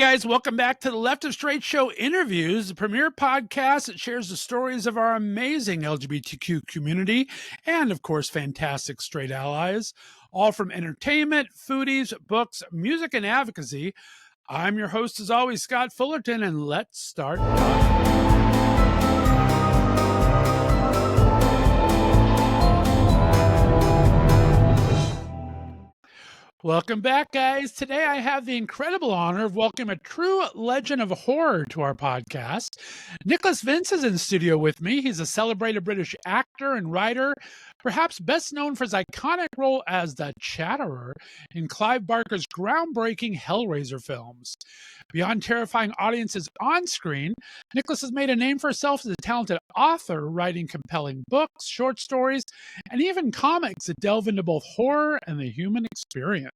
guys, welcome back to the Left of Straight Show Interviews, the premier podcast that shares the stories of our amazing LGBTQ community and, of course, fantastic straight allies, all from entertainment, foodies, books, music, and advocacy. I'm your host, as always, Scott Fullerton, and let's start talking. Welcome back, guys. Today I have the incredible honor of welcoming a true legend of horror to our podcast. Nicholas Vince is in studio with me. He's a celebrated British actor and writer, perhaps best known for his iconic role as the Chatterer in Clive Barker's groundbreaking Hellraiser films. Beyond terrifying audiences on screen, Nicholas has made a name for himself as a talented author, writing compelling books, short stories, and even comics that delve into both horror and the human experience.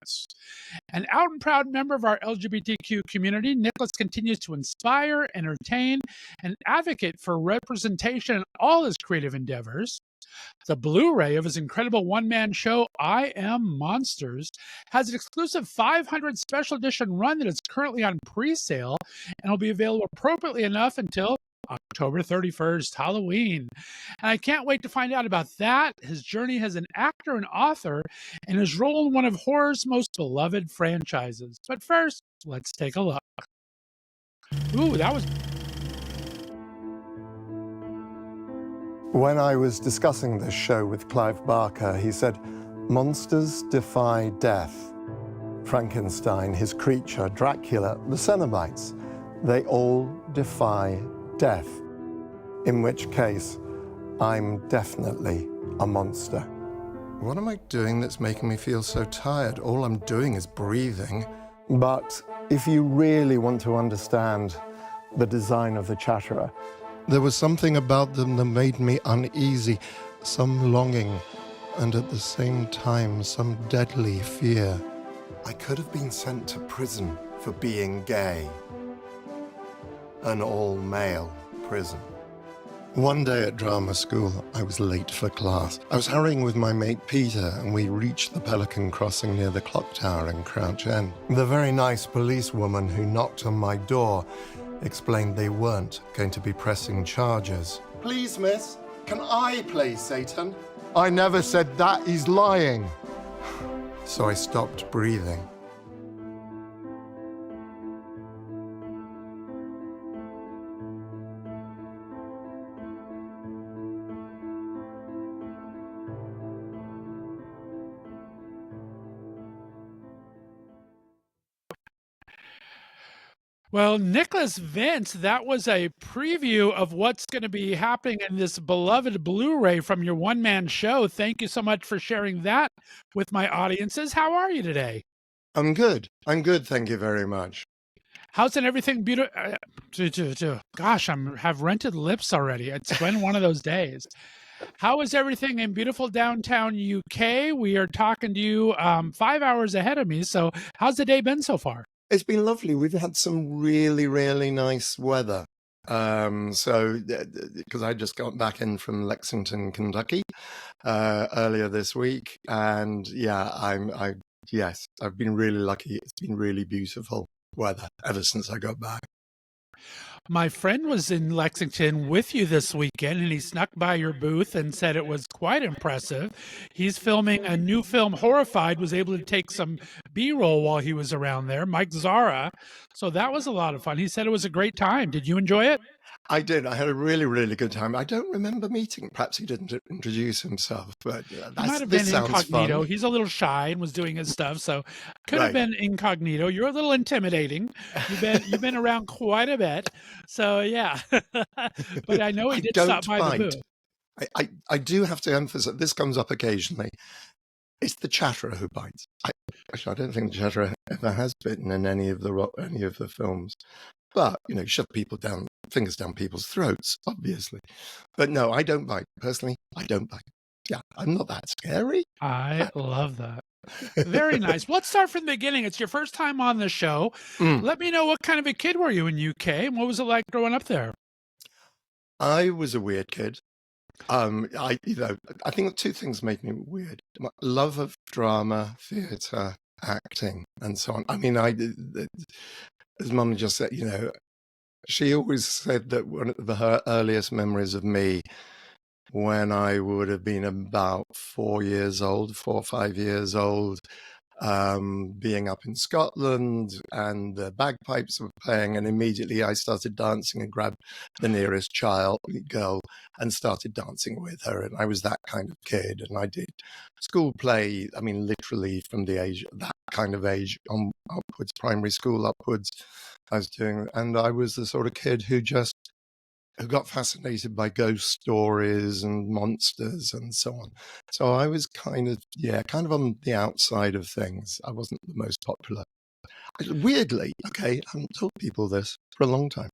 An out and proud member of our LGBTQ community, Nicholas continues to inspire, entertain, and advocate for representation in all his creative endeavors. The Blu-ray of his incredible one-man show, I Am Monsters, has an exclusive 500 special edition run that is currently on pre-sale and will be available appropriately enough until October 31st, Halloween. And I can't wait to find out about that, his journey as an actor and author, and his role in one of horror's most beloved franchises. But first, let's take a look. Ooh, that was... When I was discussing this show with Clive Barker, he said, monsters defy death. Frankenstein, his creature, Dracula, the Cenobites, they all defy death. In which case, I'm definitely a monster. What am I doing that's making me feel so tired? All I'm doing is breathing. But if you really want to understand the design of the Chatterer, there was something about them that made me uneasy, some longing, and at the same time, some deadly fear. I could have been sent to prison for being gay. An all-male prison. One day at drama school, I was late for class. I was hurrying with my mate Peter, and we reached the Pelican Crossing near the clock tower in Crouch End. The very nice policewoman who knocked on my door explained they weren't going to be pressing charges. Please, miss, can I play Satan? I never said that, he's lying. So I stopped breathing. Well, Nicholas Vince, that was a preview of what's going to be happening in this beloved Blu-ray from your one-man show. Thank you so much for sharing that with my audiences. How are you today? I'm good. I'm good, thank you very much. How's everything beautiful? Gosh, have rented lips already. It's been one of those days. How is everything in beautiful downtown UK? We are talking to you 5 hours ahead of me. So how's the day been so far? It's been lovely. We've had some really, really nice weather. Because I just got back in from Lexington, Kentucky, earlier this week, and yeah, I've been really lucky. It's been really beautiful weather ever since I got back. My friend was in Lexington with you this weekend, and he snuck by your booth and said it was quite impressive. He's filming a new film, Horrified, was able to take some B-roll while he was around there, Mike Zara. So that was a lot of fun. He said it was a great time. Did you enjoy it? I did. I had a really, really good time. I don't remember meeting. Perhaps he didn't introduce himself, but he might have been incognito. Fun. He's a little shy and was doing his stuff, so could have been incognito. You're a little intimidating. You've been around quite a bit, so yeah. But I know he did stop by the booth. I do have to emphasize, this comes up occasionally. It's the Chatterer who bites. Actually, I don't think the Chatterer ever has bitten in any of the films. But, you shove fingers down people's throats, obviously. But no, I don't bite. Personally, I don't bite. Yeah, I'm not that scary. I love that. Very nice. Let's start from the beginning. It's your first time on the show. Let me know, what kind of a kid were you in UK, and what was it like growing up there? I was a weird kid. I think two things made me weird. My love of drama, theatre, acting and so on. I mean, as Mum just said, she always said that one of her earliest memories of me, when I would have been about 4 or 5 years old, being up in Scotland, and the bagpipes were playing, and immediately I started dancing and grabbed the nearest girl and started dancing with her. And I was that kind of kid, and I did school play, I mean, literally from that kind of age on upwards, primary school upwards, I was doing. And I was the sort of kid who got fascinated by ghost stories and monsters and so on. So I was kind of on the outside of things. I wasn't the most popular. Weirdly, okay, I haven't told people this for a long time.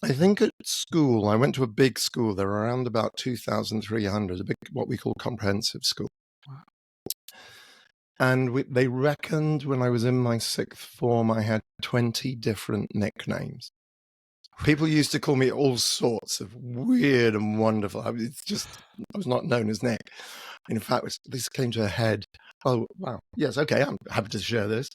I think at school, I went to a big school. There were around about 2,300, a big, what we call comprehensive school. And they reckoned when I was in my sixth form, I had 20 different nicknames. People used to call me all sorts of weird and wonderful. I was not known as Nick. In fact, this came to a head. Oh, wow. Yes, okay, I'm happy to share this.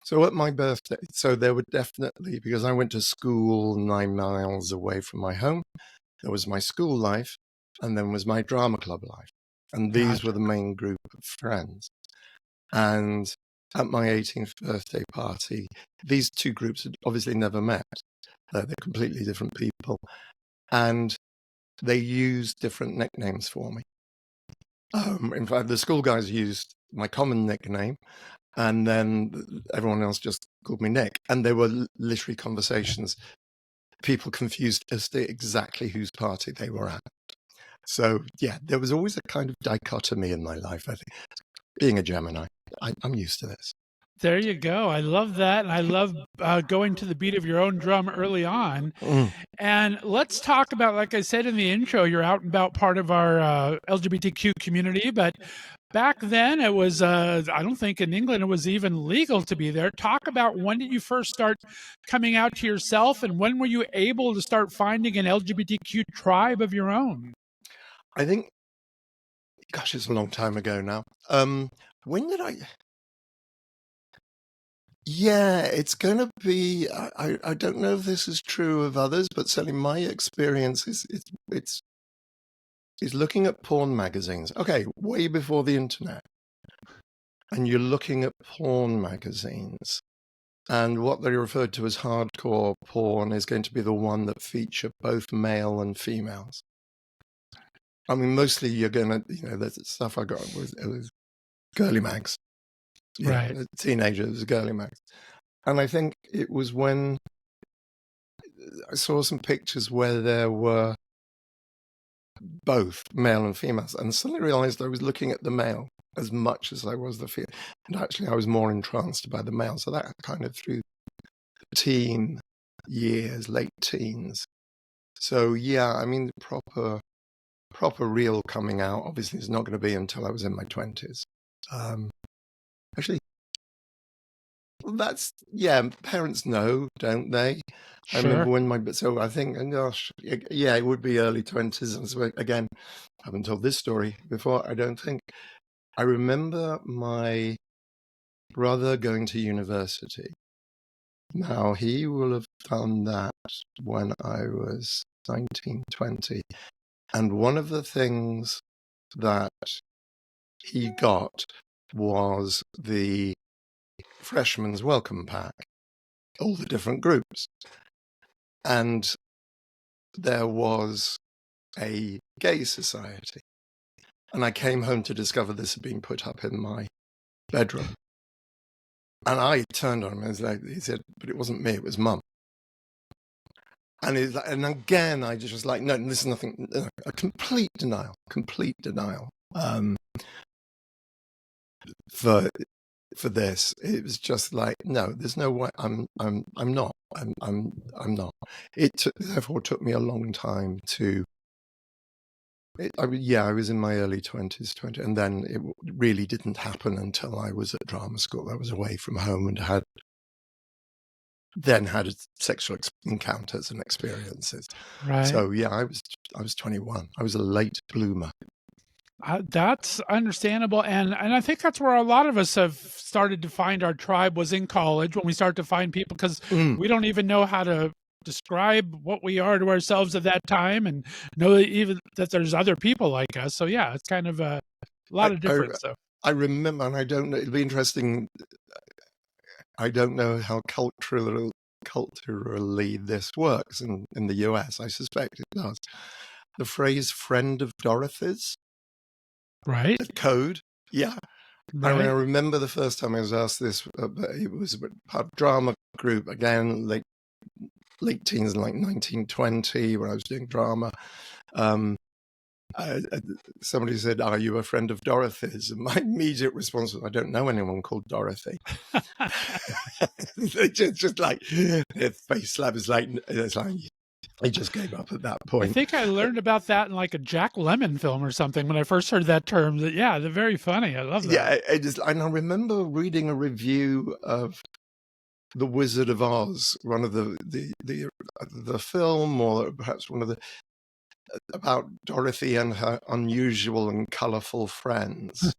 So at my birthday, so there were definitely, because I went to school 9 miles away from my home, there was my school life, and then was my drama club life. And these were the main group of friends. And at my 18th birthday party, these two groups had obviously never met. They're completely different people. And they used different nicknames for me. In fact, the school guys used my common nickname, and then everyone else just called me Nick. And there were literally conversations, people confused as to exactly whose party they were at. So, yeah, there was always a kind of dichotomy in my life, I think. Being a Gemini, I'm used to this. There you go. I love that. And I love going to the beat of your own drum early on. And let's talk about, like I said in the intro, you're out and about part of our LGBTQ community. But back then, it was, I don't think in England it was even legal to be there. Talk about, when did you first start coming out to yourself, and when were you able to start finding an LGBTQ tribe of your own? I think, gosh, it's a long time ago now. When did I... Yeah, it's going to be, I don't know if this is true of others, but certainly my experience is looking at porn magazines. Okay, way before the internet. And you're looking at porn magazines. And what they referred to as hardcore porn is going to be the one that feature both male and females. I mean, mostly you're going to, the stuff I got was girly mags. Right. Teenagers, girly mags. And I think it was when I saw some pictures where there were both male and females, and suddenly realized I was looking at the male as much as I was the female. And actually, I was more entranced by the male. So that kind of through teen years, late teens. So yeah, I mean, proper real coming out obviously is not going to be until I was in my 20s. Actually, that's, parents know, don't they? Sure. I remember so I think, gosh, yeah, it would be early 20s. So again, I haven't told this story before, I don't think. I remember my brother going to university. Now, he will have done that when I was 19, 20. And one of the things that he got was the freshman's welcome pack, all the different groups. And there was a gay society. And I came home to discover this had been put up in my bedroom. And I turned on him and he said, but it wasn't me, it was Mum. And again, I just was like, no, this is nothing, a complete denial. For this, it was just like, no, there's no way. I'm not. It therefore took me a long time to. I was in my early 20s, and then it really didn't happen until I was at drama school. I was away from home and had sexual encounters and experiences. Right. So yeah, I was 21. I was a late bloomer. That's understandable, and I think that's where a lot of us have started to find our tribe was in college when we start to find people because we don't even know how to describe what we are to ourselves at that time, and know that even that there's other people like us. So yeah, it's kind of a lot I, of I, difference. So I remember, and I don't know, it'll be interesting. I don't know how culturally this works in the US. I suspect it does. The phrase "friend of Dorothy's," right, the code, yeah. I right. remember the first time I was asked this. It was a drama group again, late teens, like 1920, when I was doing drama. Um, somebody said, "Are you a friend of Dorothy's?" And my immediate response was, "I don't know anyone called Dorothy." They just like their face slap is like it's like I just gave up at that I point. think I learned about that in like a Jack Lemmon film or something when I first heard that term. That yeah, they're very funny. I love that. Yeah, and I remember reading a review of The Wizard of Oz, one of the film, or perhaps one of the about Dorothy and her unusual and colourful friends.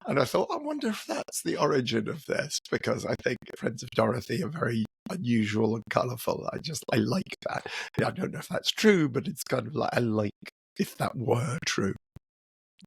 And I thought, I wonder if that's the origin of this, because I think Friends of Dorothy are very unusual and colourful. I like that. I don't know if that's true, but it's kind of like, I like if that were true.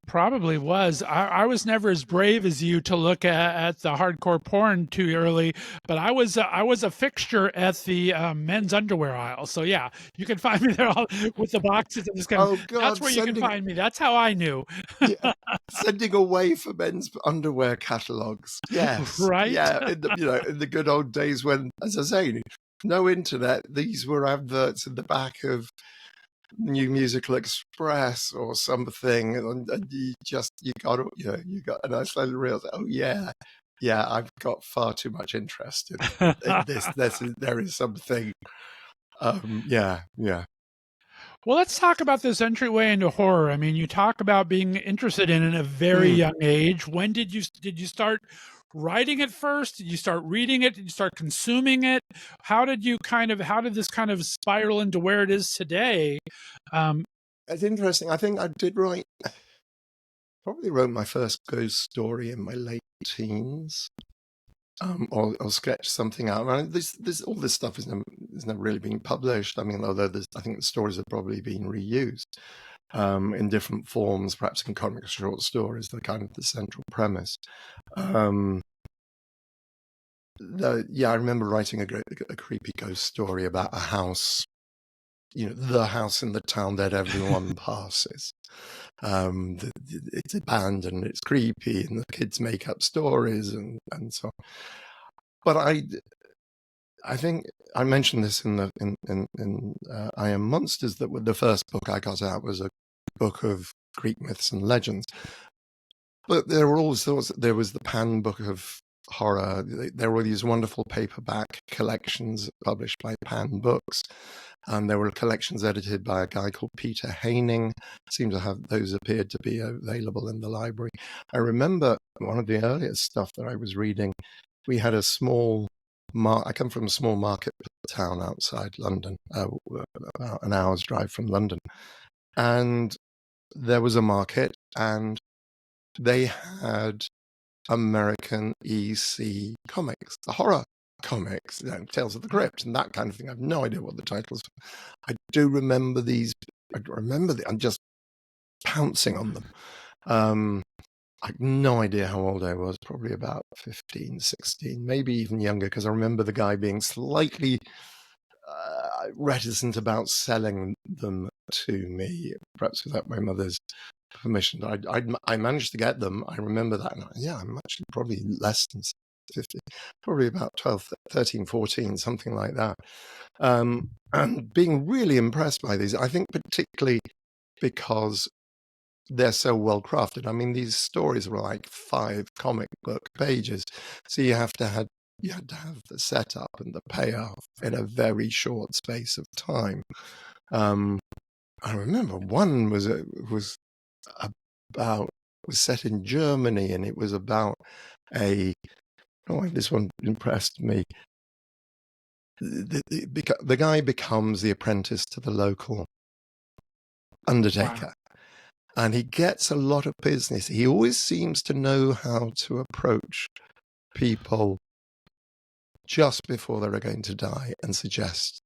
Probably was. I was never as brave as you to look at the hardcore porn too early, but I was a fixture at the men's underwear aisle. So yeah, you can find me there all, with the boxes and just kind of. Oh That's God, where you can find me. That's how I knew. yeah, sending away for men's underwear catalogs. Yes, Right? yeah, in the good old days when, as I say, no internet. These were adverts in the back of New Musical Express or something, and you got and I slowly realized, oh yeah, I've got far too much interest in this. There is something. Yeah, yeah. Well, let's talk about this entryway into horror. I mean, you talk about being interested in it at a very Mm. young age. When did you start writing it first? Did you start reading it? Did you start consuming it? How did this kind of spiral into where it is today? Um, It's interesting. I think I did probably wrote my first ghost story in my late teens. Or sketch something out. I mean, this all this stuff is never really been published. I mean, although I think the stories have probably been reused in different forms, perhaps in comic short stories. They're kind of the central premise. Um, I remember writing a creepy ghost story about a house, the house in the town that everyone passes. It's abandoned, it's creepy, and the kids make up stories and so on. But I think I mentioned this in I Am Monsters, that the first book I got out was a book of Greek myths and legends. But there were all sorts. There was the Pan Book of Horror. There were these wonderful paperback collections published by Pan Books, and there were collections edited by a guy called Peter Haining. Seems to have those appeared to be available in the library. I remember one of the earliest stuff that I was reading. We had a small I come from a small market town outside London, about an hour's drive from London. And there was a market, and they had American EC comics, the horror comics, Tales of the Crypt and that kind of thing. I have no idea what the titles were. I do remember these. I'm just pouncing on them. I have no idea how old I was, probably about 15, 16, maybe even younger, because I remember the guy being slightly reticent about selling them to me, perhaps without my mother's permission. I managed to get them. I remember that. And I'm actually probably less than 50, probably about 12, 13, 14, something like that. And being really impressed by these, I think particularly because they're so well crafted. I mean, these stories were like 5 comic book pages, so you had to have the setup and the payoff in a very short space of time. I remember one was set in Germany, and it was about this one impressed me. The guy becomes the apprentice to the local undertaker. Wow. And he gets a lot of business. He always seems to know how to approach people just before they're going to die and suggest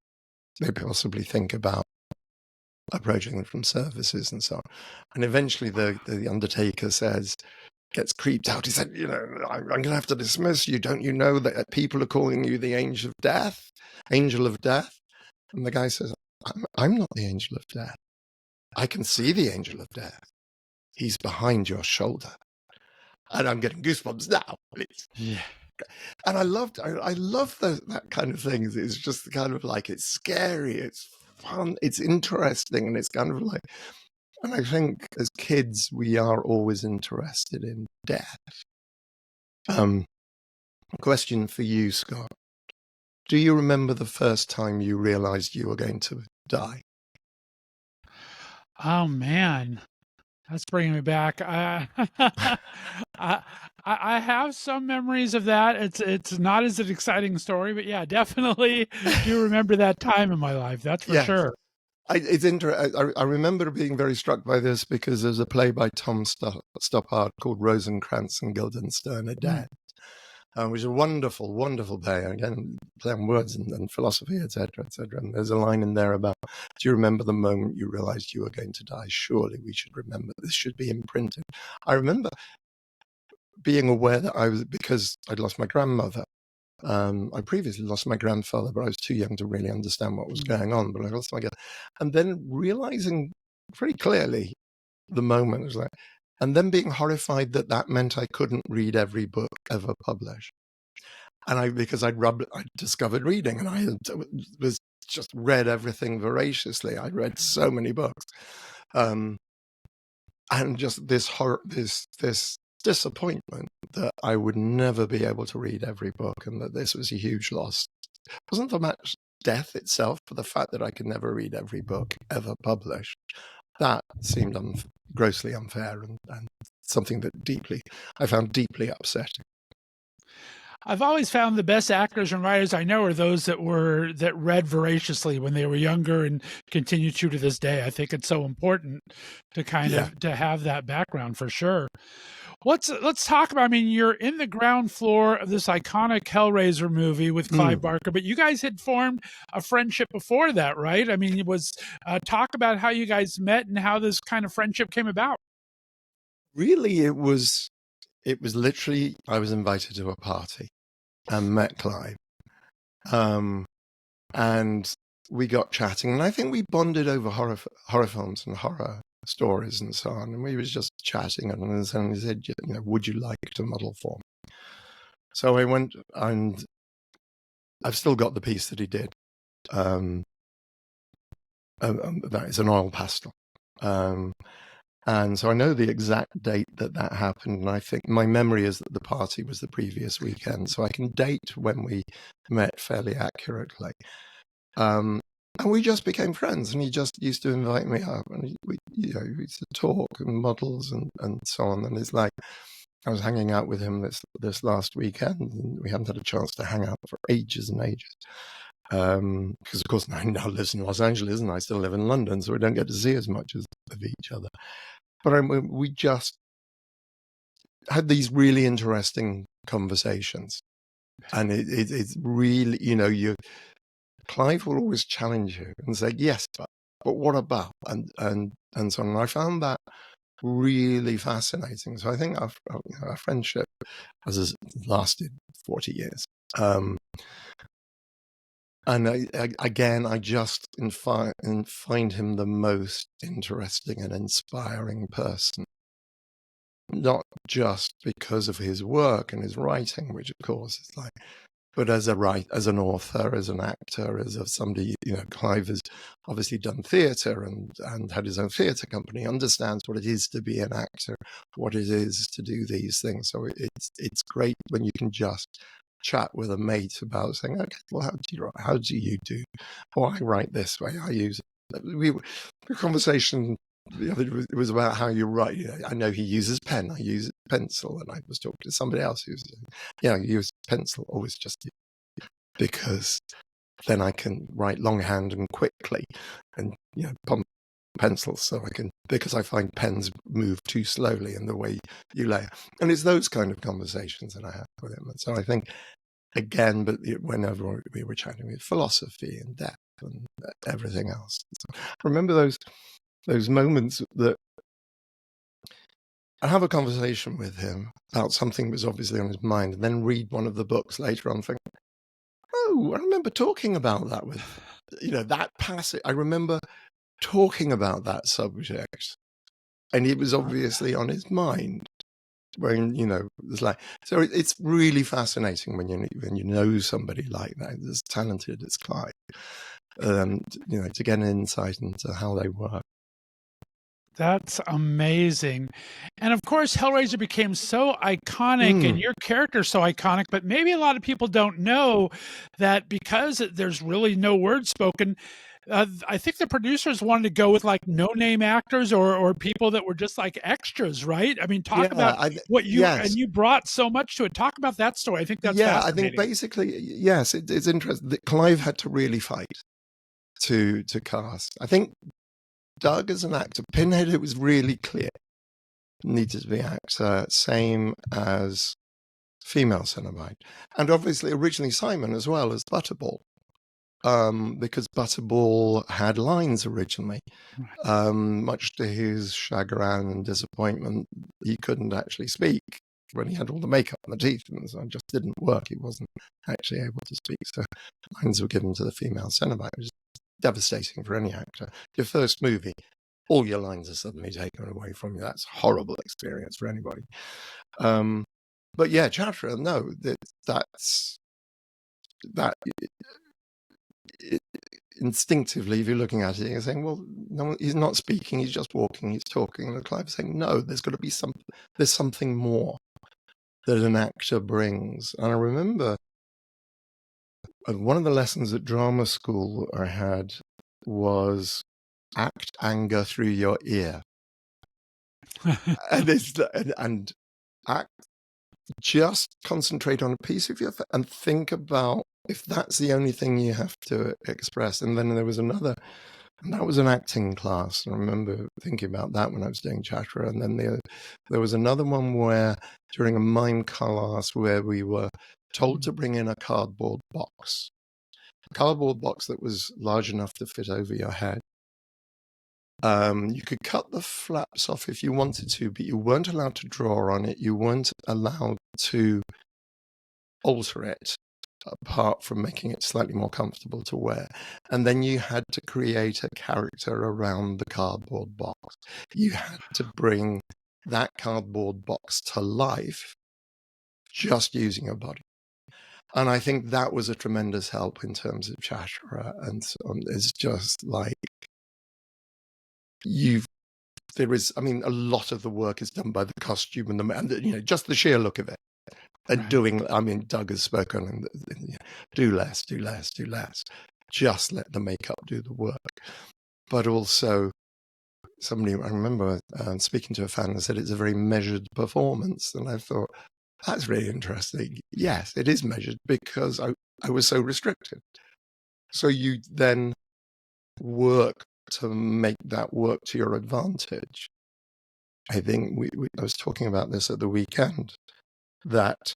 they possibly think about approaching them from services and so on. And eventually the undertaker gets creeped out. He said, I'm going to have to dismiss you. Don't you know that people are calling you the angel of death? Angel of death? And the guy says, I'm not the angel of death. I can see the angel of death. He's behind your shoulder. And I'm getting goosebumps now. Yeah. And I love that kind of thing. It's just kind of like, it's scary, it's fun, it's interesting, and it's kind of like, and I think as kids, we are always interested in death. Question for you, Scott. Do you remember the first time you realized you were going to die? Oh man, that's bringing me back. I have some memories of that. It's not as an exciting story, but yeah, definitely do remember that time in my life. That's for Yes. sure. It's interesting. I remember being very struck by this because there's a play by Tom Stoppard called Rosencrantz and Guildenstern are Dead, which is a wonderful, wonderful play. Again, play on words and philosophy, etc., etc. And there's a line in there about, do you remember the moment you realized you were going to die? Surely we should remember. This should be imprinted. I remember being aware that because I'd lost my grandmother. I previously lost my grandfather, but I was too young to really understand what was going on. But I lost my grandmother. And then realizing pretty clearly the moment was like, and then being horrified that meant I couldn't read every book ever published. And because I'd discovered reading, and I was just read everything voraciously. I'd read so many books, and just this disappointment that I would never be able to read every book, and that this was a huge loss. It wasn't so much death itself, but the fact that I could never read every book ever published. That seemed grossly unfair and something that I found deeply upsetting. I've always found the best actors and writers I know are those that read voraciously when they were younger and continue to this day. I think it's so important to kind of to have that background for sure. Let's talk about. I mean, you're in the ground floor of this iconic Hellraiser movie with Clive Barker, but you guys had formed a friendship before that, right? I mean, it was talk about how you guys met and how this kind of friendship came about. Really, it was literally, I was invited to a party and met Clive, and we got chatting, and I think we bonded over horror films and horror stories and so on. And we was just chatting, and then he said, would you like to model for me? So I went, and I've still got the piece that he did. That is an oil pastel. And so I know the exact date that happened. And I think my memory is that the party was the previous weekend. So I can date when we met fairly accurately. And we just became friends, and he just used to invite me up, and we used to talk and models and so on. And it's like, I was hanging out with him this last weekend, and we hadn't had a chance to hang out for ages and ages. Because of course I now live in Los Angeles and I still live in London, so we don't get to see as much of each other. But we just had these really interesting conversations, and it's really, Clive will always challenge you and say, yes, but what about, and so on. And I found that really fascinating. So I think our friendship has lasted 40 years. And I just find him the most interesting and inspiring person, not just because of his work and his writing, which of course is like, but as an author, as an actor, as somebody, Clive has obviously done theatre and had his own theatre company, understands what it is to be an actor, what it is to do these things. So it's great when you can just chat with a mate about saying, okay, well, how do you do? Oh, I write this way. I use it. The conversation, it was about how you write. I know he uses pen. I use pencil, and I was talking to somebody else who's, you use pencil always just because then I can write longhand and quickly, and pump pencils so I can, because I find pens move too slowly in the way you layer. And it's those kind of conversations that I have with him. And so I think, again, but whenever we were chatting with philosophy and depth and everything else. So I remember those moments that I have a conversation with him about something that was obviously on his mind, and then read one of the books later on, thinking, oh, I remember talking about that with, that passage. I remember talking about that subject, and it was obviously on his mind when, it's like, so it's really fascinating when you know somebody like that, as talented as Clive, to get an insight into how they work. That's amazing. And of course, Hellraiser became so iconic and your character so iconic, but maybe a lot of people don't know that because there's really no word spoken, I think the producers wanted to go with like no-name actors or people that were just like extras, right? I mean, talk about what you and you brought so much to it. Talk about that story. I think that's fascinating. I think basically, yes, it's interesting that Clive had to really fight to cast. I think Doug as an actor, Pinhead, it was really clear needed to be actor, same as female Cenobite, and obviously originally Simon as well as Butterball, because Butterball had lines originally. Much to his chagrin and disappointment, he couldn't actually speak when he had all the makeup and the teeth, and so it just didn't work. He wasn't actually able to speak, so lines were given to the female Cenobite, which is devastating for any actor. Your first movie, all your lines are suddenly taken away from you. That's a horrible experience for anybody. But yeah, Chatterer, no, instinctively, if you're looking at it, you're saying, well, no, he's not speaking, he's just walking, he's talking. And Clive is saying, no, there's got to be there's something more that an actor brings. And I remember one of the lessons at drama school I had was act anger through your ear. and act, just concentrate on a piece of your face and think about if that's the only thing you have to express. And then there was another, and that was an acting class. I remember thinking about that when I was doing Chatterer. And then there was another one where during a mime class where we were told to bring in a cardboard box that was large enough to fit over your head. You could cut the flaps off if you wanted to, but you weren't allowed to draw on it. You weren't allowed to alter it, apart from making it slightly more comfortable to wear. And then you had to create a character around the cardboard box. You had to bring that cardboard box to life just using your body. And I think that was a tremendous help in terms of Chatterer. And so it's just like, a lot of the work is done by the costume and just the sheer look of it. And Doug has spoken, and do less. Just let the makeup do the work. But also, I remember speaking to a fan and said it's a very measured performance. And I thought, that's really interesting. Yes, it is measured because I was so restricted. So you then work to make that work to your advantage. I think I was talking about this at the weekend, that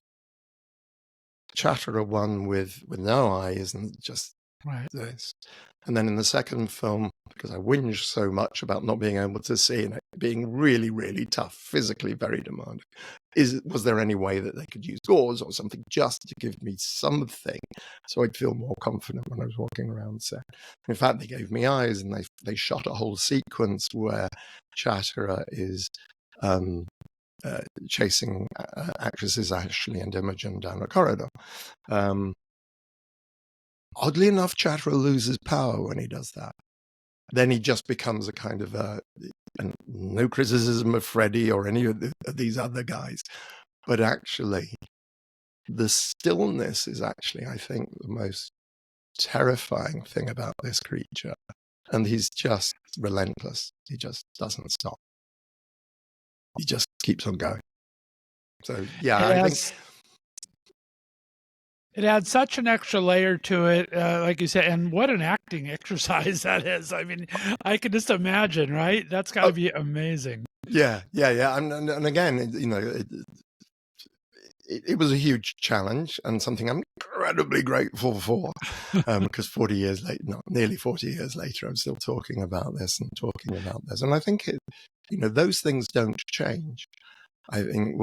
Chatterer one with no eye isn't just this. And then in the second film, because I whinged so much about not being able to see and it being really, really tough, physically very demanding, was there any way that they could use gauze or something just to give me something so I'd feel more confident when I was walking around set? In fact, they gave me eyes, and they shot a whole sequence where Chatterer is chasing actresses Ashley and Imogen down a corridor. Oddly enough, Chatterer loses power when he does that. Then he just becomes a kind of and no criticism of Freddie or any of these other guys, but actually the stillness is actually, I think, the most terrifying thing about this creature. And he's just relentless. He just doesn't stop. He just keeps on going. So, yeah, I think It adds such an extra layer to it, like you said, and what an acting exercise that is. I mean, I can just imagine, right? That's got to be amazing. Yeah. And again, it was a huge challenge and something I'm incredibly grateful for, because 40 years later, no, nearly 40 years later, I'm still talking about this. And I think those things don't change. I think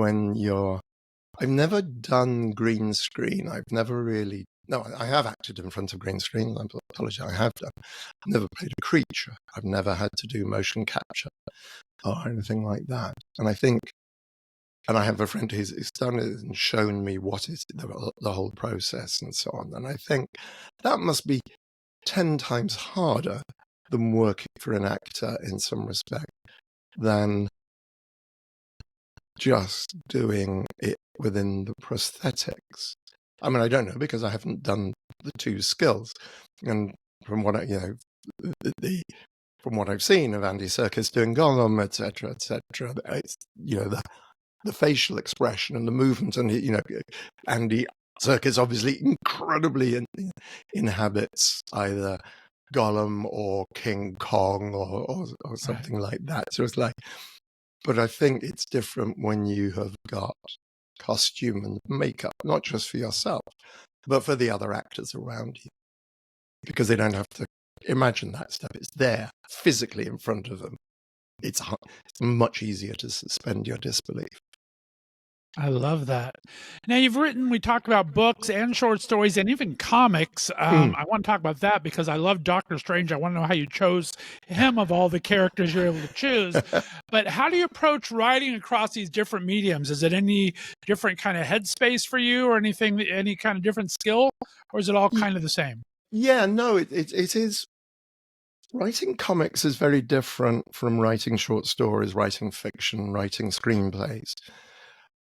I've never done green screen. I've never really, no, I have acted in front of green screen. I apologize, I have done. I've never played a creature. I've never had to do motion capture or anything like that. And I have a friend who's done it and shown me what is the whole process and so on. And I think that must be 10 times harder than working for an actor in some respect than just doing it within the prosthetics. I mean, I don't know because I haven't done the two skills. And from what from what I've seen of Andy Serkis doing Gollum, etc., it's, the facial expression and the movement, and Andy Serkis obviously incredibly inhabits either Gollum or King Kong or something like that. So it's like, but I think it's different when you have got costume and makeup, not just for yourself, but for the other actors around you, because they don't have to imagine that stuff. It's there physically in front of them. It's much easier to suspend your disbelief. I love that. Now we talked about books and short stories and even comics. I want to talk about that because I love Doctor Strange. I want to know how you chose him of all the characters you're able to choose. But how do you approach writing across these different mediums? Is it any different kind of headspace for you or any kind of different skill? Or is it all kind of the same? Yeah, no, it is. Writing comics is very different from writing short stories, writing fiction, writing screenplays.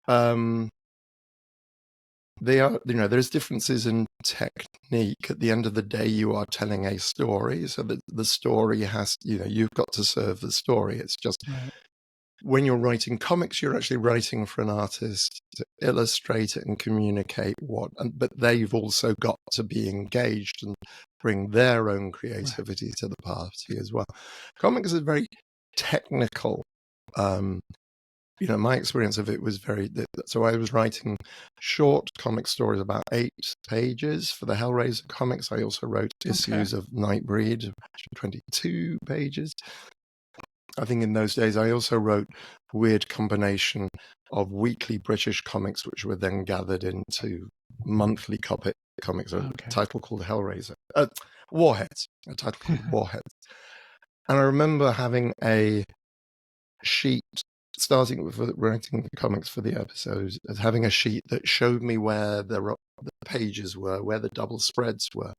They are, there's differences in technique. At the end of the day, you are telling a story, so that the story has, you've got to serve the story. It's just when you're writing comics, you're actually writing for an artist to illustrate it and communicate but they've also got to be engaged and bring their own creativity to the party as well. Comics is very technical. My experience of it was so I was writing short comic stories about 8 pages for the Hellraiser comics. I also wrote issues of Nightbreed, 22 pages. I think in those days I also wrote a weird combination of weekly British comics, which were then gathered into monthly comics, a title called Hellraiser. Warheads, a title called Warheads. And I remember having a sheet, starting with writing the comics for the episodes, as having a sheet that showed me where the pages were, where the double spreads were.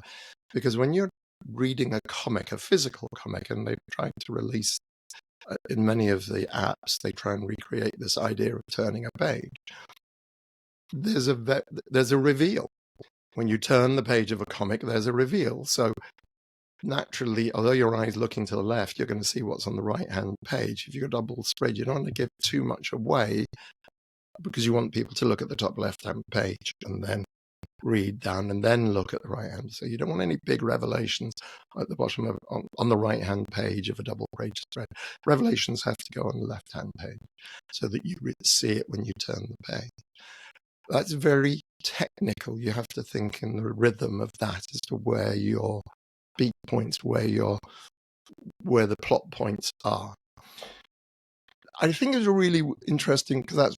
Because when you're reading a comic, a physical comic, and they've tried to release, in many of the apps, they try and recreate this idea of turning a page. There's a reveal. When you turn the page of a comic, there's a reveal. So naturally, although your eye's looking to the left, you're going to see what's on the right-hand page. If you've got double spread, you don't want to give too much away because you want people to look at the top left-hand page and then read down and then look at the right-hand. So you don't want any big revelations at the bottom of on the right-hand page of a double-page spread. Revelations have to go on the left-hand page so that you see it when you turn the page. That's very technical. You have to think in the rhythm of that as to where your beat points, where the plot points are. I think it's really interesting because that's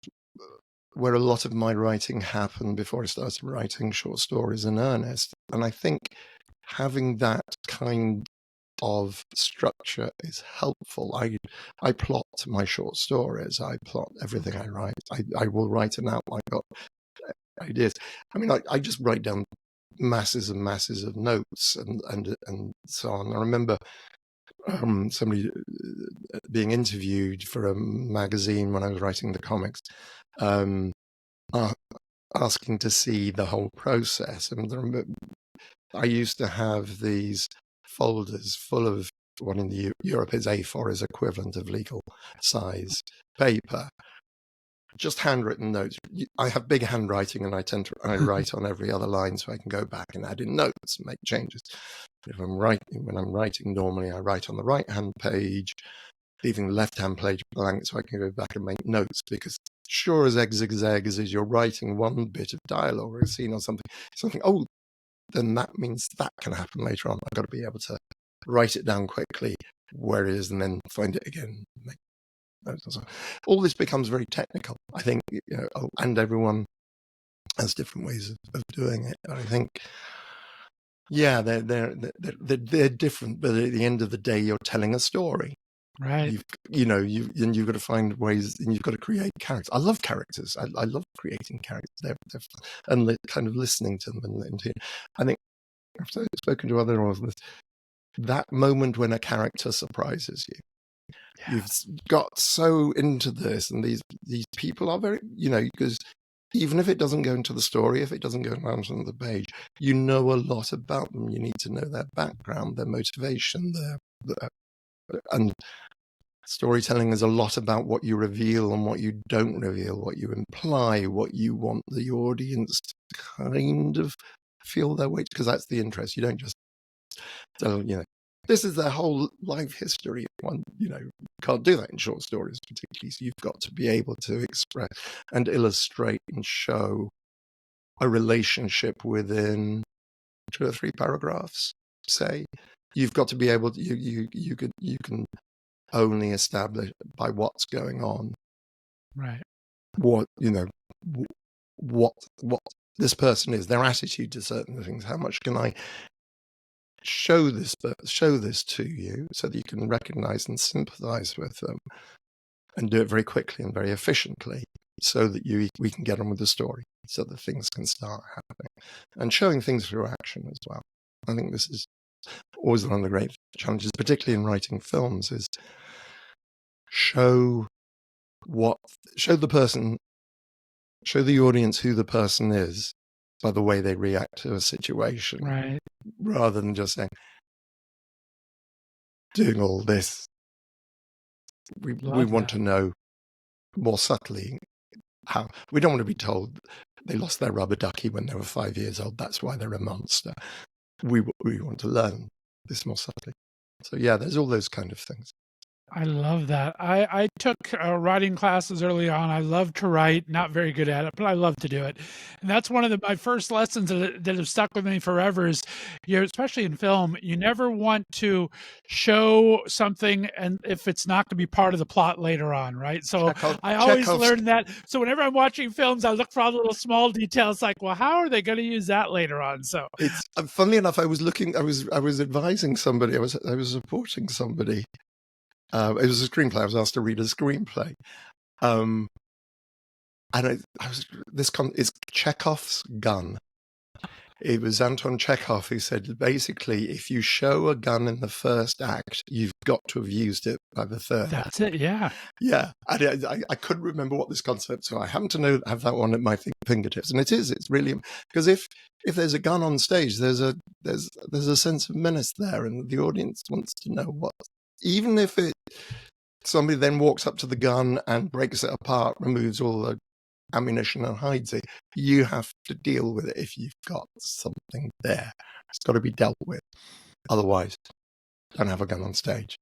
where a lot of my writing happened before I started writing short stories in earnest. And I think having that kind of structure is helpful. I plot my short stories. I plot everything I write. I will write an outline. I've got ideas. I mean, I just write down masses and masses of notes and so on. I remember somebody being interviewed for a magazine when I was writing the comics, asking to see the whole process. And I used to have these folders full of what in Europe is A4 is equivalent of legal size paper. just handwritten notes. I have big handwriting, and I write on every other line, so I can go back and add in notes and make changes. If I'm writing, when I'm writing normally, I write on the right-hand page, leaving the left-hand page blank, so I can go back and make notes. Because sure as eggs as you're writing one bit of dialogue or a scene or something. Oh, then that means that can happen later on. I've got to be able to write it down quickly where it is, and then find it again. All this becomes very technical, I think, and everyone has different ways of doing it. But I think, yeah, they're different. But at the end of the day, you're telling a story. Right. You've got to find ways, and you've got to create characters. I love characters. I love creating characters. They're fun. And kind of listening to them. And I think I've spoken to other authors. That moment when a character surprises you. Yeah. You've got so into this, and these people are very, because even if it doesn't go into the story, if it doesn't go down on the page, you know a lot about them. You need to know their background, their motivation, and storytelling is a lot about what you reveal and what you don't reveal, what you imply, what you want the audience to kind of feel their weight, because that's the interest. You don't just tell, this is their whole life history. You can't do that in short stories particularly. So you've got to be able to express and illustrate and show a relationship within 2 or 3 paragraphs. Say, you've got to be able to, you can only establish by what's going on. Right. What this person is, their attitude to certain things. How much can I show this to you so that you can recognize and sympathize with them, and do it very quickly and very efficiently, so that we can get on with the story, so that things can start happening, and showing things through action as well. I think this is always one of the great challenges, particularly in writing films, is show the audience who the person is by the way they react to a situation, right? Rather than just saying, doing all this. We want to know more subtly how. We don't want to be told they lost their rubber ducky when they were 5 years old. That's why they're a monster. We want to learn this more subtly. So yeah, there's all those kind of things. I love that. I took writing classes early on. I love to write, not very good at it, but I love to do it. And that's one of my first lessons that have stuck with me forever is, especially in film, you never want to show something and if it's not going to be part of the plot later on, right? So I always learned that. So whenever I'm watching films, I look for all the little small details like, well, how are they going to use that later on? So it's funnily enough, I was advising somebody, I was supporting somebody. It was a screenplay. I was asked to read a screenplay, and it's Chekhov's gun. It was Anton Chekhov who said, basically, if you show a gun in the first act, you've got to have used it by the third. That's it. Yeah. Yeah. I couldn't remember what this concept. So I happen to have that one at my fingertips, and it's really, because if there's a gun on stage, there's a sense of menace there, and the audience wants to know what. Even if somebody then walks up to the gun and breaks it apart, removes all the ammunition and hides it, you have to deal with it if you've got something there. It's got to be dealt with. Otherwise, don't have a gun on stage.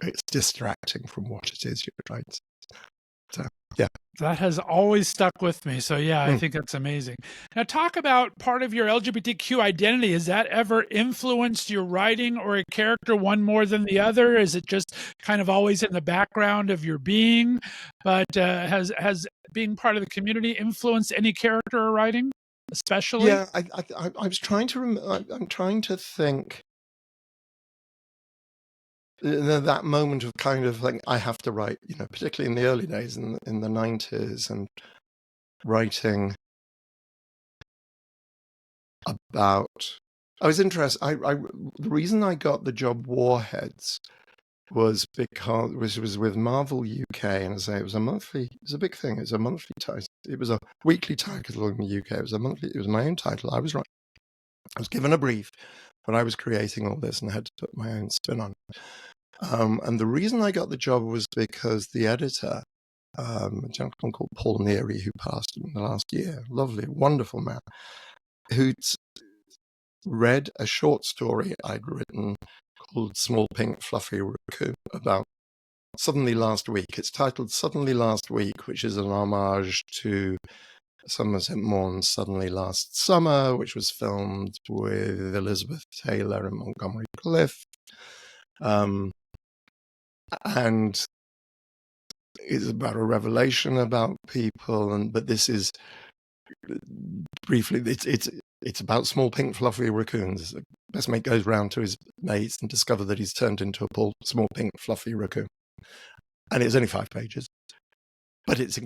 It's distracting from what it is you're trying to. So, yeah. That has always stuck with me. So, yeah, I think that's amazing. Now, talk about part of your LGBTQ identity. Has that ever influenced your writing or a character one more than the other? Is it just kind of always in the background of your being? But has being part of the community influenced any character or writing, especially? Yeah, I was trying to I'm trying to think. That moment of kind of like, I have to write, particularly in the early days in the 90s, and writing about. I was interested. The reason I got the job Warheads was because it was with Marvel UK, and as I say, it was a big thing. It was a monthly title. It was a weekly title in the UK. It was my own title. I was given a brief, but I was creating all this and I had to put my own spin on it. And the reason I got the job was because the editor a gentleman called Paul Neary, who passed in the last year. Lovely, wonderful man, who'd read a short story I'd written called Small Pink Fluffy Raccoon about Suddenly Last Week. It's titled Suddenly Last Week, which is an homage to Somerset Maugham's Suddenly Last Summer, which was filmed with Elizabeth Taylor and Montgomery Clift. And it's about a revelation about people, but this is briefly, it's about small pink fluffy raccoons. The best mate goes round to his mates and discovers that he's turned into a small pink fluffy raccoon, and it's only 5 pages, but it's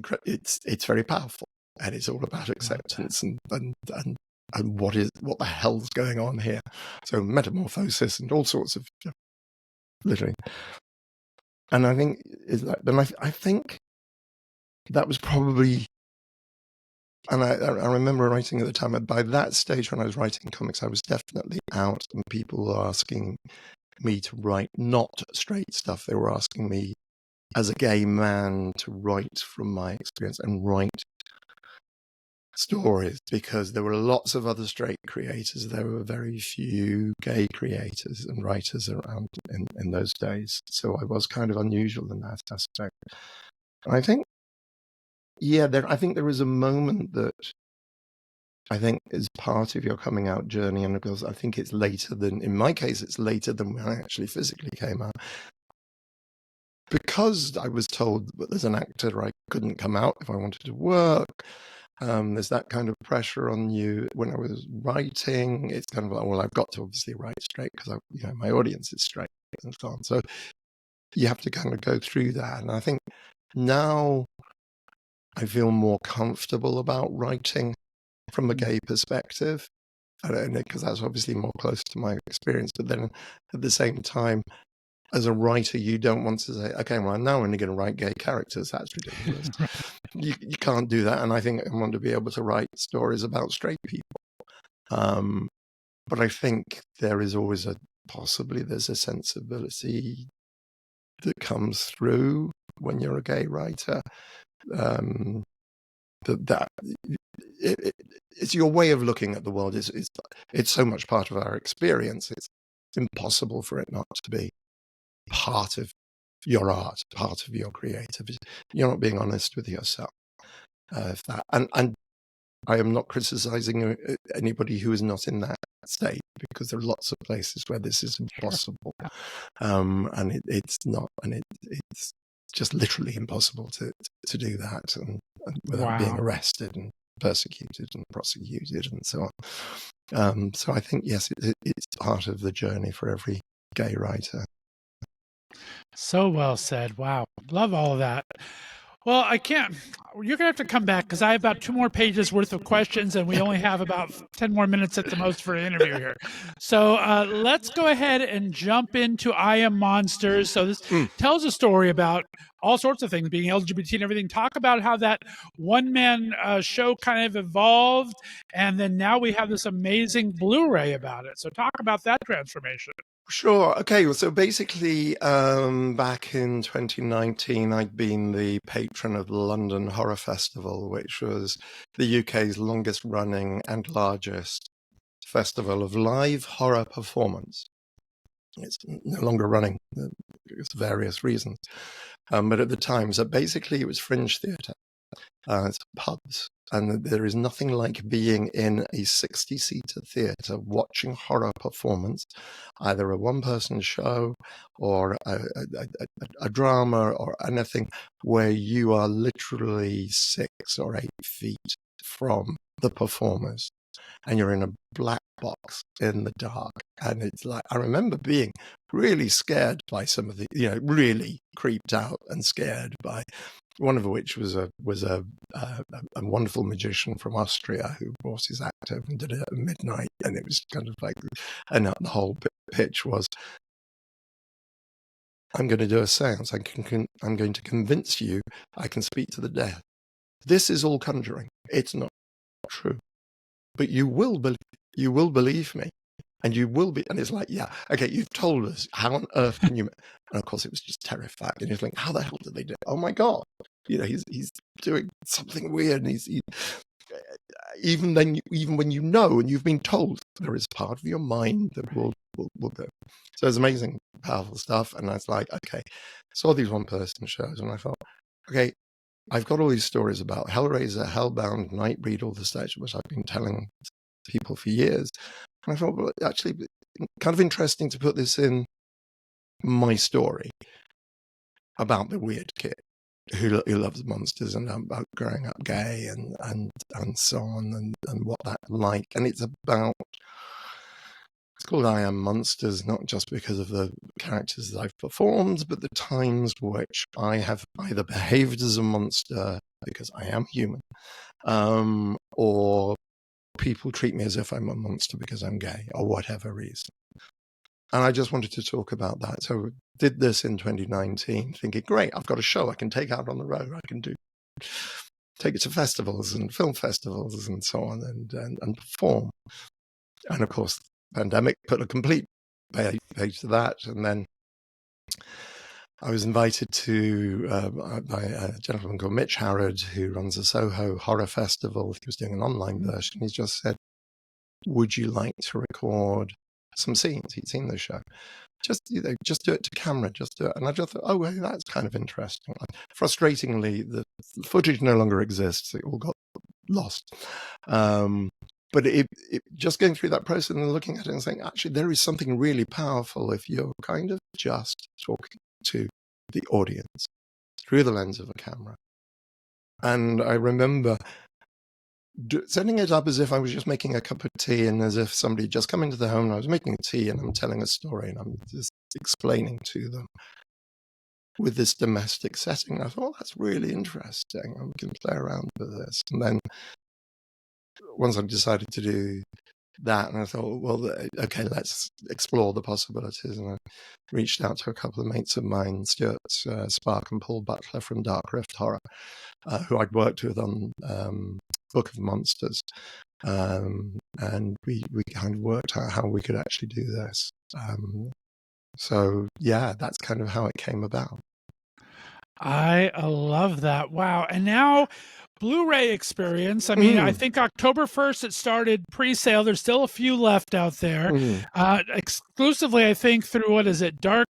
very powerful, and it's all about acceptance and what the hell's going on here. So metamorphosis and all sorts of literally. And I think I think that was probably, and I remember writing at the time. By that stage, when I was writing comics, I was definitely out, and people were asking me to write not straight stuff. They were asking me, as a gay man, to write from my experience and write stories, because there were lots of other straight creators. There were very few gay creators and writers around in those days. So I was kind of unusual in that aspect. And I think, I think there is a moment that I think is part of your coming out journey. And of course, I think it's later than, in my case, it's later than when I actually physically came out. Because I was told that as an actor, I couldn't come out if I wanted to work. There's that kind of pressure on you. When I was writing, it's kind of like, well, I've got to obviously write straight because my audience is straight and so on. So you have to kind of go through that. And I think now I feel more comfortable about writing from a gay perspective, because that's obviously more close to my experience. But then at the same time, as a writer, you don't want to say, okay, well, I'm now only going to write gay characters. That's ridiculous. You can't do that. And I think I want to be able to write stories about straight people. But I think there is always there's a sensibility that comes through when you're a gay writer. It's your way of looking at the world. It's so much part of our experience. It's impossible for it not to be part of your art, part of your creativity. You're not being honest with yourself. And I am not criticizing anybody who is not in that state, because there are lots of places where this is impossible. And it's not, and it's just literally impossible to do that and without being arrested and persecuted and prosecuted and so on. So I think, yes, it's part of the journey for every gay writer. So well said. Wow. Love all of that. Well, you're going to have to come back, because I have about 2 more pages worth of questions, and we only have about 10 more minutes at the most for an interview here. So let's go ahead and jump into I Am Monsters. So this tells a story about all sorts of things, being LGBT and everything. Talk about how that one-man show kind of evolved, and then now we have this amazing Blu-ray about it. So talk about that transformation. Sure. Okay. So basically, back in 2019, I'd been the patron of the London Horror Festival, which was the UK's longest running and largest festival of live horror performance. It's no longer running because of various reasons. But at the time, so basically it was fringe theatre. It's pubs. And there is nothing like being in a 60-seater theatre watching horror performance, either a one-person show or a drama or anything, where you are literally 6 or 8 feet from the performers and you're in a black box in the dark. And it's like, I remember being really scared by some of the, really creeped out and scared by, one of which was a wonderful magician from Austria who brought his act over and did it at midnight. And it was kind of like, and the whole pitch was, I'm going to do a seance. I'm going to convince you I can speak to the dead. This is all conjuring. It's not true. But you will believe me. And you will be, and it's like, yeah, okay, you've told us, how on earth can you? And of course, it was just terrifying. And you're like, how the hell did they do it? Oh my God. he's doing something weird, and even when you know and you've been told, there is part of your mind that will go. So it's amazing, powerful stuff. And I was like, okay, saw these one-person shows, and I thought, okay, I've got all these stories about Hellraiser, Hellbound, Nightbreed, all the stuff which I've been telling people for years. And I thought, well, actually, kind of interesting to put this in my story about the weird kid who loves monsters and about growing up gay and so on, and what that's like. And it's called I Am Monsters, not just because of the characters that I've performed, but the times which I have either behaved as a monster because I am human, or people treat me as if I'm a monster because I'm gay, or whatever reason. And I just wanted to talk about that. So did this in 2019, thinking, great, I've got a show I can take out on the road. I can take it to festivals and film festivals and so on, and perform. And of course, the pandemic put a complete page to that. And then I was invited by a gentleman called Mitch Harrod, who runs a Soho horror festival. He was doing an online version. He just said, would you like to record some scenes? He'd seen the show. Just do it to camera, just do it. And I just thought, oh, well, that's kind of interesting. Frustratingly, the footage no longer exists. It all got lost. But it just going through that process and looking at it and saying, actually, there is something really powerful if you're kind of just talking to the audience through the lens of a camera. And I remember setting it up as if I was just making a cup of tea, and as if somebody just come into the home and I was making a tea and I'm telling a story and I'm just explaining to them with this domestic setting. And I thought, oh, that's really interesting. We can play around with this. And then once I decided to do that, and I thought, well, okay, let's explore the possibilities. And I reached out to a couple of mates of mine, Stuart Spark and Paul Butler from Dark Rift Horror, who I'd worked with on Book of Monsters, and we kind of worked out how we could actually do this. So yeah, that's kind of how it came about. I love that. Wow. And now Blu-ray experience. I mean, I think October 1st it started pre-sale. There's still a few left out there. Exclusively, I think, through, what is it? Dark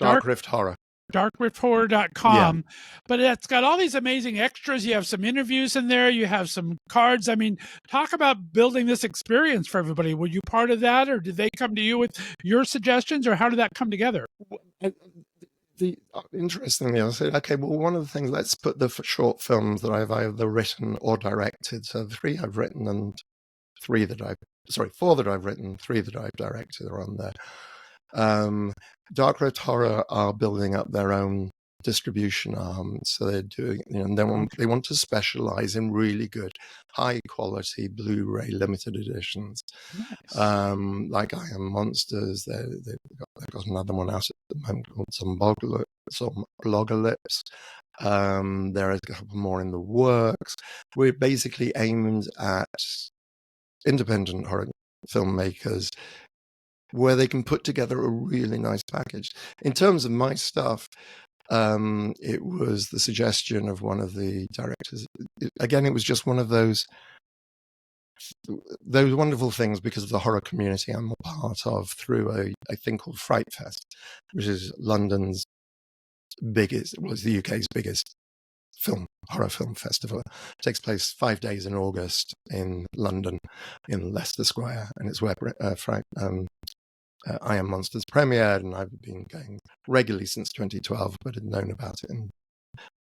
Rift Horror. darkrifthorror.com. Yeah. But it's got all these amazing extras. You have some interviews in there. You have some cards. I mean, talk about building this experience for everybody. Were you part of that, or did they come to you with your suggestions, or how did that come together? Interestingly, I said, okay, well, one of the things, let's put the short films that I've either written or directed. So the 3 I've written and 4 that I've written, 3 that I've directed are on there. Dark Rift Horror are building up their own distribution arm, so they're doing, and they want to specialize in really good, high quality Blu-ray limited editions. Nice. Like I Am Monsters, they've got another one out at the moment called Some Bloggerlips. There are a couple more in the works. We're basically aimed at independent horror filmmakers, where they can put together a really nice package. In terms of my stuff, it was the suggestion of one of the directors. Again, it was just one of those wonderful things because of the horror community I'm a part of through a thing called Fright Fest, which is London's biggest, it's the UK's biggest horror film festival. It takes place 5 days in August in London, in Leicester Square, and it's where I Am Monsters premiered, and I've been going regularly since 2012, but had known about it and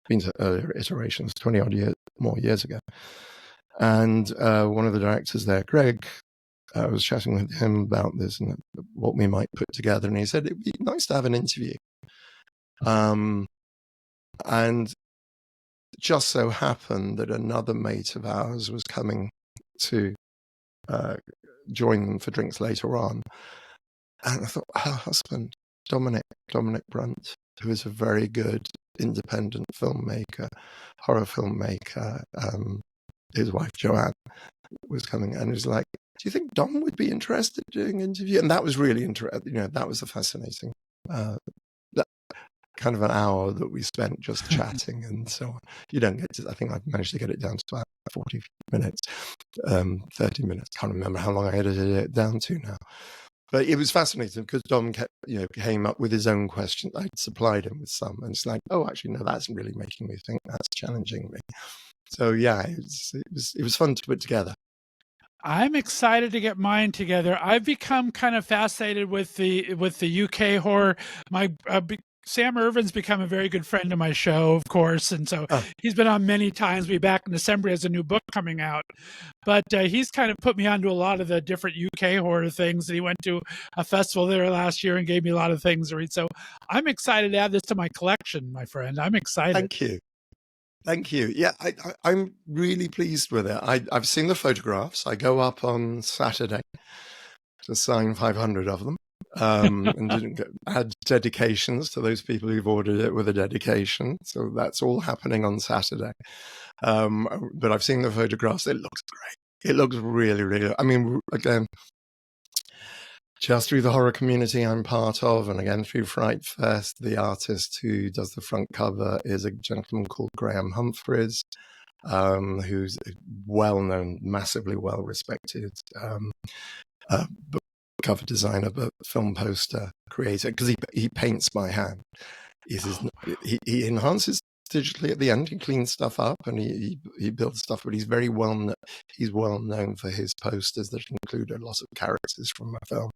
been to earlier iterations 20-odd more years ago. And one of the directors there, Greg, I was chatting with him about this and what we might put together, and he said it'd be nice to have an interview. And just so happened that another mate of ours was coming to join them for drinks later on. And I thought, her husband, Dominic Brunt, who is a very good independent filmmaker, horror filmmaker, his wife Joanne was coming, and he was like, do you think Dom would be interested in doing an interview? And that was really interesting. That was a fascinating kind of an hour that we spent just chatting and so on. You don't get to, I think I managed to get it down to about 40 minutes, 30 minutes. Can't remember how long I edited it down to now. But it was fascinating because Dom came up with his own question. I supplied him with some, and it's like, oh, actually, no, that's really making me think. That's challenging me. So yeah, it was fun to put together. I'm excited to get mine together. I've become kind of fascinated with the UK horror. My Sam Irvin's become a very good friend of my show, of course, and so he's been on many times. We'll be back in December. He has a new book coming out, but he's kind of put me onto a lot of the different UK horror things. And he went to a festival there last year and gave me a lot of things to read. So I'm excited to add this to my collection, my friend. I'm excited. Thank you. Yeah, I'm really pleased with it. I've seen the photographs. I go up on Saturday to sign 500 of them. And didn't add dedications to those people who've ordered it with a dedication. So that's all happening on Saturday. But I've seen the photographs. It looks great. It looks really, really, I mean, again, just through the horror community I'm part of, and again through Fright Fest, the artist who does the front cover is a gentleman called Graham Humphreys, who's well-known, massively well-respected cover designer, but film poster creator, because he paints by hand. He enhances digitally at the end. He cleans stuff up and he builds stuff, but he's well known for his posters that include a lot of characters from a film.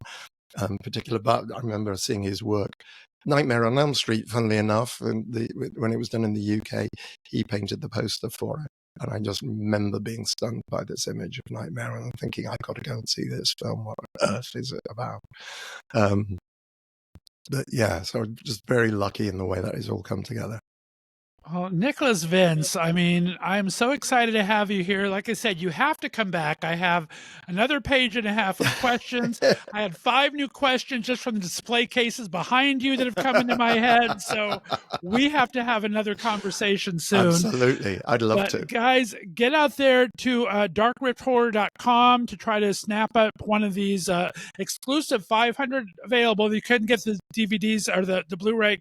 Particular, but I remember seeing his work, Nightmare on Elm Street. Funnily enough, and when it was done in the UK, he painted the poster for it. And I just remember being stunned by this image of Nightmare and thinking, I've got to go and see this film. What on earth is it about? But yeah, so just very lucky in the way that it's all come together. Well, Nicholas Vince, I mean, I'm so excited to have you here. Like I said, you have to come back. I have another page and a half of questions. I had 5 new questions just from the display cases behind you that have come into my head. So we have to have another conversation soon. Absolutely. I'd love to. Guys, get out there to darkriffhorror.com to try to snap up one of these exclusive 500 available. You couldn't get the DVDs or the Blu-ray,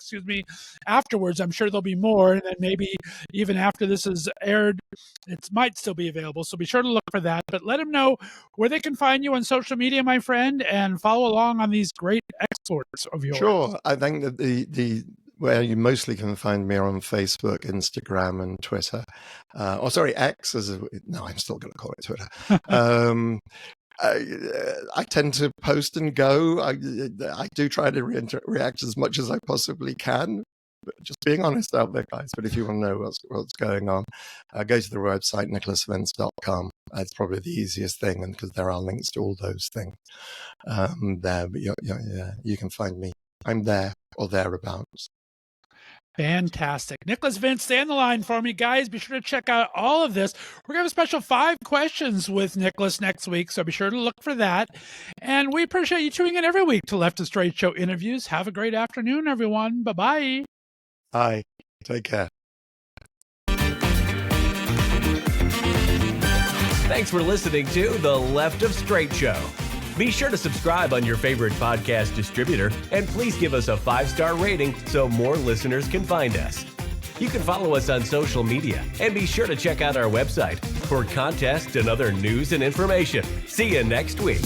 afterwards. I'm sure there'll be more. And then maybe even after this is aired, it might still be available. So be sure to look for that. But let them know where they can find you on social media, my friend, and follow along on these great exploits of yours. Sure. I think that the where you mostly can find me on Facebook, Instagram, and Twitter. X. No, I'm still going to call it Twitter. I tend to post and go. I do try to react as much as I possibly can. But just being honest out there, guys. But if you want to know what's going on, go to the website, nicholasvince.com. That's probably the easiest thing, and because there are links to all those things there. But you can find me. I'm there or thereabouts. Fantastic. Nicholas Vince, stay on the line for me. Guys, be sure to check out all of this. We're going to have a special 5 questions with Nicholas next week, so be sure to look for that. And we appreciate you tuning in every week to Left of Straight Show interviews. Have a great afternoon, everyone. Bye-bye. Bye. Take care. Thanks for listening to The Left of Straight Show. Be sure to subscribe on your favorite podcast distributor, and please give us a 5-star rating so more listeners can find us. You can follow us on social media, and be sure to check out our website for contests and other news and information. See you next week.